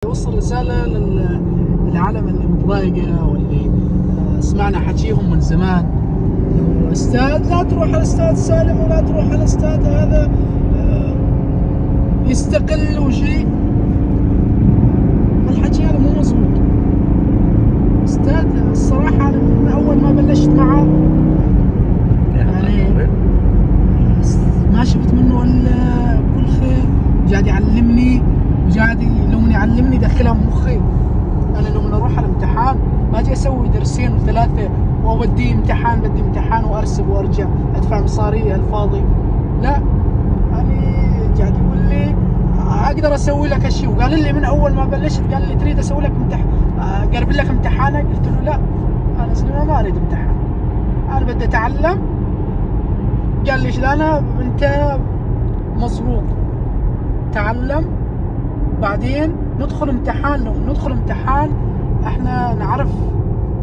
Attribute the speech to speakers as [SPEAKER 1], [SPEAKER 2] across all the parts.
[SPEAKER 1] يوصل رسالة للعالم اللي متضايقة واللي سمعنا حكيهم من زمان، إنه أستاذ لا تروح على أستاذ سالم ولا تروح على أستاذ هذا يستقل وشيء. الحكي هذا مو مظبوط. أستاذ الصراحة أنا من أول ما بلشت معه يعني ما شفت منه إلا كل خير، قاعد يعلمني وقاعد لو يعلمني داخلها مخي. أنا لو أروح على الامتحان ما أجي أسوي درسين وثلاثة وأودي امتحان وأرسب وأرجع أدفع مصاري الفاضي. لا، يعني قاعد يقول لي أقدر أسوي لك هالشيء، وقال لي من أول ما بلشت قال لي تريد أسوي لك قرب لك امتحانك. قلت له لا، أنا زلمة ما أريد امتحان، أنا بدي أتعلم. قال لي لا، أنت مظبوط، تعلم بعدين ندخل امتحان. لو ندخل امتحان احنا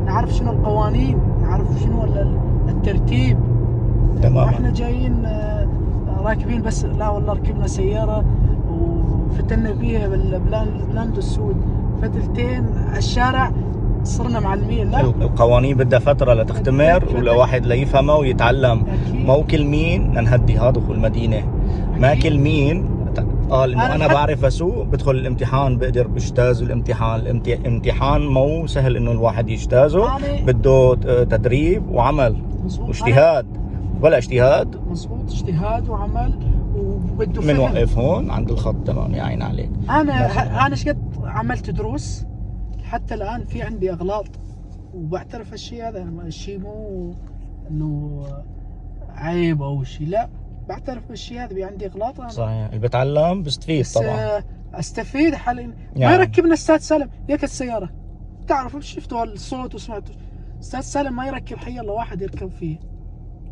[SPEAKER 1] نعرف شنو القوانين، نعرف شنو الترتيب.
[SPEAKER 2] تمام.
[SPEAKER 1] احنا جايين راكبين بس، لا والله ركبنا سيارة وفتنا بيها بالبلاند السود فتلتين الشارع صرنا معلمين. لا،
[SPEAKER 2] القوانين بدها فترة لتختمر ولواحد ليفهمها ويتعلم. مو كل مين نهدي هذا دخول المدينة، ما كل مين قال انه انا بعرف اسوق بدخل الامتحان بقدر بجتاز الامتحان. الامتحان مو سهل انه الواحد يجتازه، بده تدريب وعمل واجتهاد. ولا اجتهاد مظبوط،
[SPEAKER 1] اجتهاد وعمل وبده
[SPEAKER 2] من وقف هون عند الخط. تمام، يا عين عليك.
[SPEAKER 1] انا شقد عملت دروس حتى الان في عندي اغلاط وبعترف الشيء هذا. الشيء مو انه عيب او شيء، لا، بعترف بالشيء هذا، عندي اغلاط. أنا
[SPEAKER 2] صحيح، اللي بتعلم بستفيد طبعا.
[SPEAKER 1] استفيد حاليا يعني. ما يركبنا استاذ سالم ياك السياره، تعرفوا شفتوا الصوت وسمعتوا استاذ سالم ما يركب حي الله واحد يركب فيه.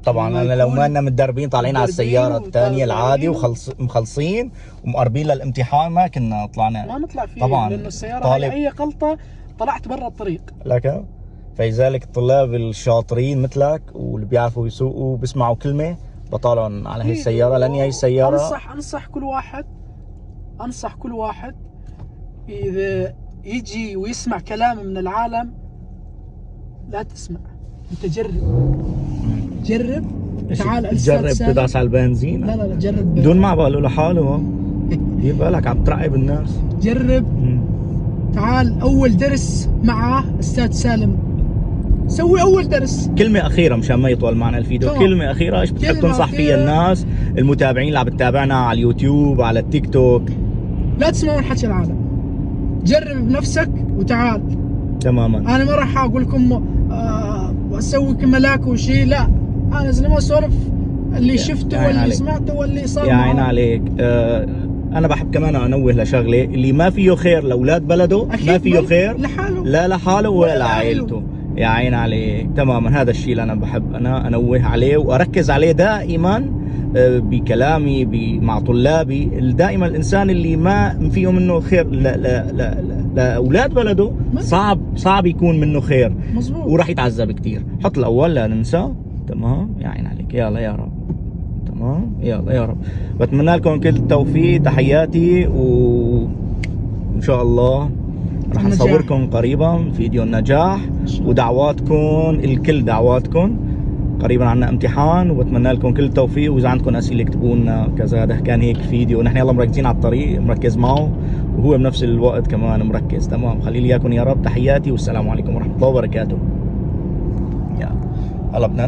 [SPEAKER 2] طبعا انا لو ما لنا متدربين طالعين على السياره الثانيه العادي ومخلصين ومقربين للامتحان ما كنا طلعنا،
[SPEAKER 1] ما نطلع فيه
[SPEAKER 2] طبعا،
[SPEAKER 1] لانه السياره اي غلطه طلعت برا الطريق.
[SPEAKER 2] لكن فلذلك الطلاب الشاطرين مثلك واللي بيعرفوا يسوقوا بيسمعوا كلمه بطالهم على هي السياره، لان هي السياره انصح كل واحد اذا يجي ويسمع كلام من العالم لا تسمع، انت جرب تعال جرب تدعس على البنزين.
[SPEAKER 1] لا جرب
[SPEAKER 2] بدون ما باله لحاله. دير بالك عم ترعب الناس.
[SPEAKER 1] جرب. تعال اول درس مع استاذ سالم، سوي اول درس.
[SPEAKER 2] كلمة أخيرة مشان ما يطول معنا الفيديو، كلمة أخيرة ايش بتحب تنصح فيها الناس المتابعين اللي عم بتتابعنا على اليوتيوب على التيك توك؟
[SPEAKER 1] لا تسمعوا من حكي العالم، جرب بنفسك وتعال.
[SPEAKER 2] تماما.
[SPEAKER 1] انا ما راح اقول لكم اسوي ملاك وشيء، لا، انا زلمه اسولف اللي شفته واللي سمعته واللي صار.
[SPEAKER 2] يا عين عليك. انا بحب كمان انوه لشغله، اللي ما فيه خير لاولاد بلده ما فيه خير
[SPEAKER 1] لحاله،
[SPEAKER 2] لا لحاله ولا لعائلته. يا عين عليك. تماما، هذا الشيء اللي انا بحب انا انوه عليه واركز عليه دائما بكلامي مع طلابي. دائما الانسان اللي ما فيه منه خير لاولاد بلده صعب يكون منه خير.
[SPEAKER 1] مزبوط.
[SPEAKER 2] وراح يتعذب كثير. حط الاول لا ننسى. تمام، يا عين عليك. يلا يا رب. تمام، يلا يا رب. بتمنى لكم كل التوفيق. تحياتي وان شاء الله رح نصوركم قريبا فيديو النجاح، ودعواتكم الكل، دعواتكم قريبا عنا امتحان، وبتمنى لكم كل التوفيق. واذا عندكم اسئله اكتبوا لنا كذا. هذا كان هيك فيديو، نحن يلا مركزين على الطريق، مركز معه وهو بنفس الوقت كمان مركز. تمام، خلي لي اياكم يا رب. تحياتي والسلام عليكم ورحمه الله وبركاته. يلا بدنا